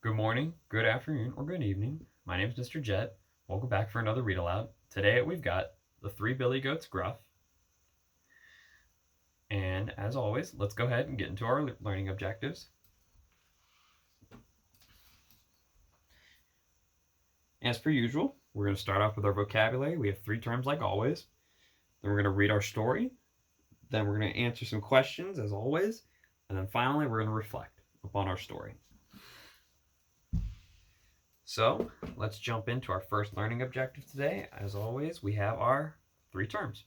Good morning, good afternoon, or good evening. My name is Mr. Jet. Welcome back for another read aloud. Today we've got The Three Billy Goats Gruff. And as always, let's go ahead and get into our learning objectives. As per usual, we're going to start off with our vocabulary. We have 3 terms like always. Then we're going to read our story. Then we're going to answer some questions as always. And then finally, we're going to reflect upon our story. So let's jump into our first learning objective today. As always, we have our 3 terms.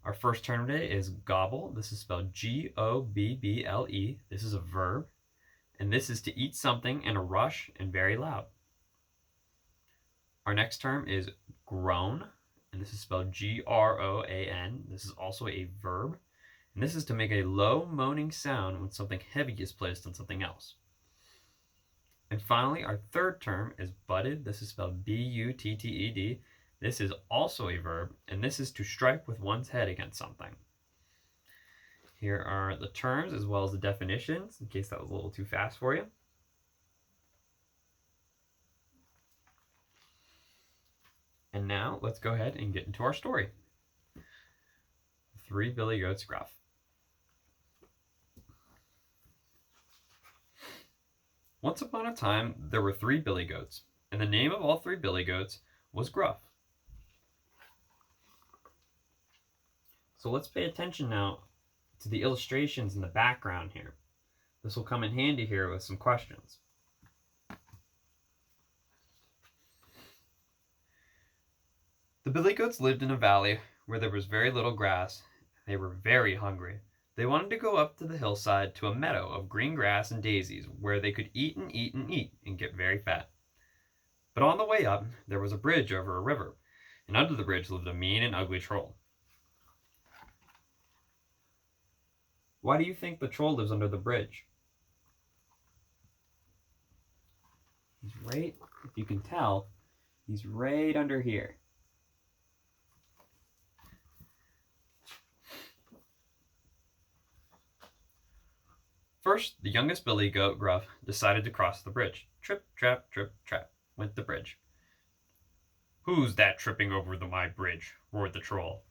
Our first term today is gobble. This is spelled G-O-B-B-L-E. This is a verb. And this is to eat something in a rush and very loud. Our next term is groan. And this is spelled G-R-O-A-N. This is also a verb. And this is to make a low moaning sound when something heavy is placed on something else. And finally, our third term is butted. This is spelled B-U-T-T-E-D. This is also a verb, and this is to strike with one's head against something. Here are the terms as well as the definitions, in case that was a little too fast for you. And now, let's go ahead and get into our story. 3 Billy Goats Gruff. Once upon a time, there were 3 billy goats, and the name of all 3 billy goats was Gruff. So let's pay attention now to the illustrations in the background here. This will come in handy here with some questions. The billy goats lived in a valley where there was very little grass. They were very hungry. They wanted to go up to the hillside to a meadow of green grass and daisies where they could eat and eat and eat and get very fat. But on the way up, there was a bridge over a river, and under the bridge lived a mean and ugly troll. Why do you think the troll lives under the bridge? He's right, if you can tell, he's right under here. First, the youngest billy goat, Gruff, decided to cross the bridge. Trip, trap, went the bridge. "Who's that tripping over my bridge?" roared the troll.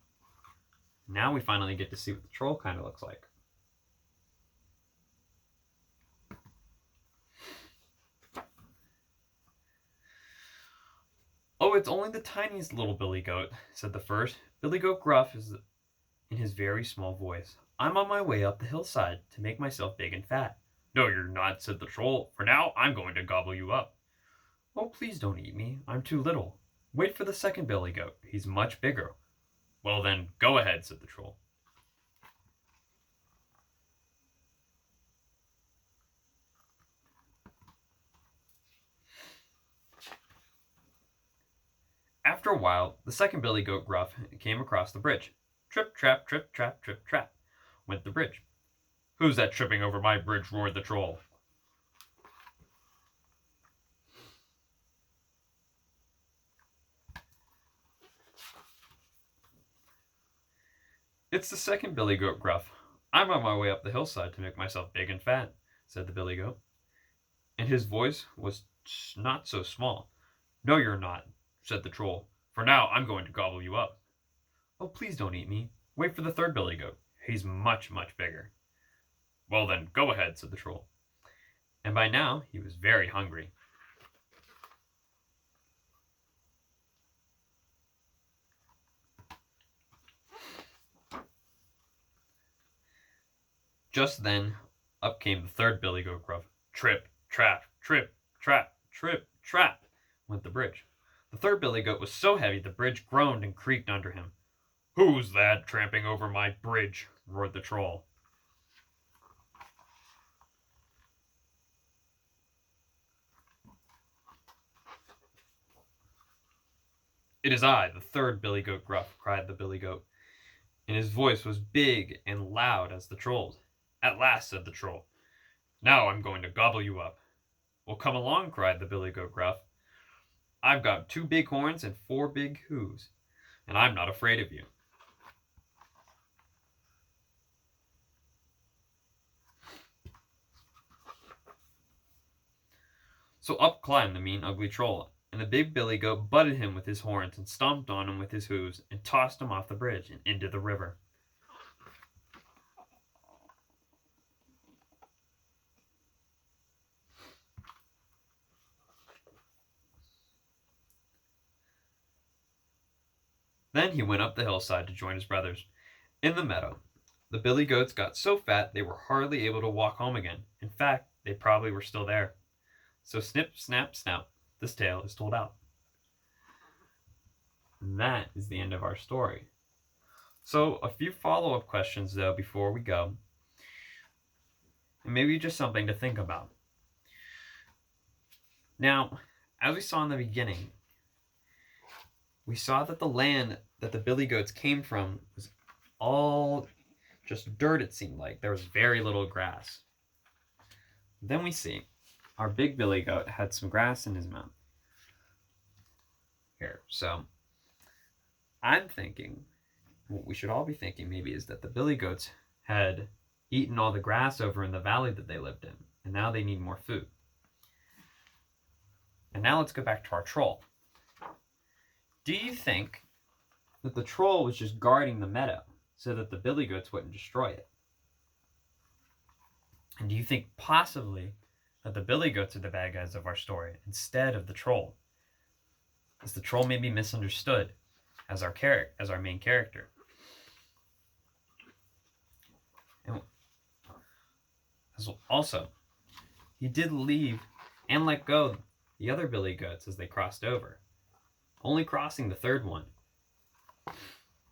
Now we finally get to see what the troll kind of looks like. "Oh, it's only the tiniest little billy goat," said the first. Billy Goat Gruff is in his very small voice. "I'm on my way up the hillside to make myself big and fat." "No, you're not," said the troll. "For now, I'm going to gobble you up." "Oh, please don't eat me. I'm too little. Wait for the second billy goat. He's much bigger." "Well then, go ahead," said the troll. After a while, the second billy goat, Gruff, came across the bridge. Trip, trap, went the bridge. "Who's that tripping over my bridge?" roared the troll. "It's the second billy goat, Gruff. I'm on my way up the hillside to make myself big and fat," said the billy goat. And his voice was not so small. "No, you're not," said the troll. "For now, I'm going to gobble you up." "Oh, please don't eat me. Wait for the third billy goat. He's much, much bigger." "Well then, go ahead," said the troll. And by now, he was very hungry. Just then, up came the third billy goat, Gruff. Trip, trap, went the bridge. The third billy goat was so heavy the bridge groaned and creaked under him. "Who's that tramping over my bridge?" roared the troll. "It is I, the third billy goat, Gruff," cried the billy goat, and his voice was big and loud as the troll's. "At last," said the troll. "Now I'm going to gobble you up." "Well, come along," cried the billy goat, Gruff. "I've got 2 big horns and 4 big hooves, and I'm not afraid of you." So up climbed the mean, ugly troll, and the big billy goat butted him with his horns and stomped on him with his hooves and tossed him off the bridge and into the river. Then he went up the hillside to join his brothers. In the meadow, the billy goats got so fat they were hardly able to walk home again. In fact, they probably were still there. So snip, snap, snap, this tale is told out. And that is the end of our story. So a few follow-up questions, though, before we go. And maybe just something to think about. Now, as we saw in the beginning, we saw that the land that the billy goats came from was all just dirt, it seemed like. There was very little grass. Then we see our big billy goat had some grass in his mouth. Here, so I'm thinking, what we should all be thinking maybe is that the billy goats had eaten all the grass over in the valley that they lived in, and now they need more food. And now let's go back to our troll. Do you think that the troll was just guarding the meadow so that the billy goats wouldn't destroy it? And do you think possibly that the billy goats are the bad guys of our story instead of the troll? Is the troll maybe misunderstood as our main character? And also, he did leave and let go the other billy goats as they crossed over, only crossing the third one.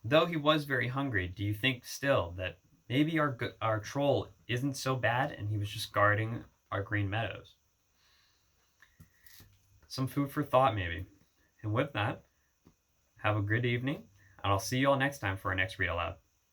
Though he was very hungry, do you think still that maybe our troll isn't so bad and he was just guarding our green meadows? Some food for thought, maybe. And with that, have a good evening, and I'll see you all next time for our next Read Aloud.